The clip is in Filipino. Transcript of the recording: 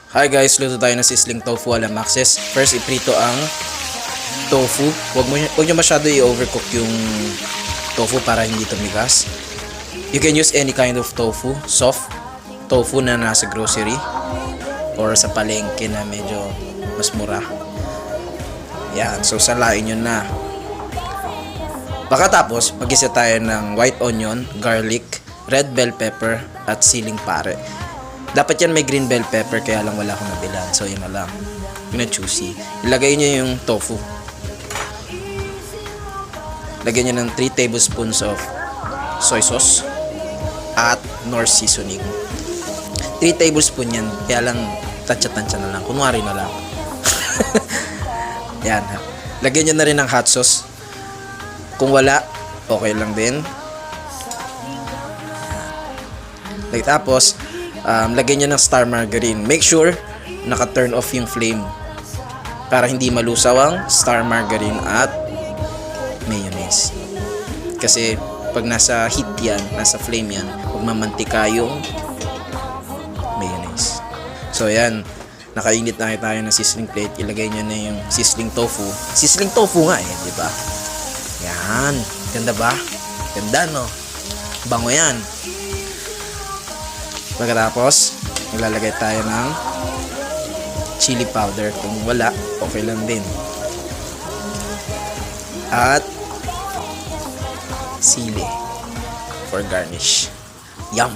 Hi guys, luto tayo ng sizzling tofu ala Maxes. First, iprito ang tofu. Huwag nyo masyado i-overcook yung tofu para hindi tumigas. You can use any kind of tofu, soft tofu na nasa grocery or sa palengke na medyo mas mura. Yan, so salain nyo na. Pagkatapos, mag-isa tayo ng white onion, garlic, red bell pepper, at siling pare. Dapat yan may green bell pepper, kaya lang wala akong nabilan. So yun na lang. Yun na juicy. Ilagay nyo yung tofu. Lagyan nyo ng 3 tablespoons of soy sauce at Knorr seasoning. 3 tablespoon yan. Kaya lang tansya-tansya na lang. Kunwari na lang. Yan. Lagyan nyo na rin ng hot sauce. Kung wala, okay lang din. Tapos, lagyan nyo ng star margarine. Make sure naka-turn off yung flame para hindi malusaw ang star margarine at mayonnaise. Kasi pag nasa heat yan, nasa flame yan, magmamantika yung mayonnaise. So yan, nakainit na tayo ng sizzling plate. Ilagay nyo na yung sizzling tofu. Sizzling tofu nga eh, di ba? Yan, ganda ba? Ganda no? Bango yan. Pagkatapos, maglalagay tayo ng chili powder. Kung wala, okay lang din. At sili for garnish. Yum!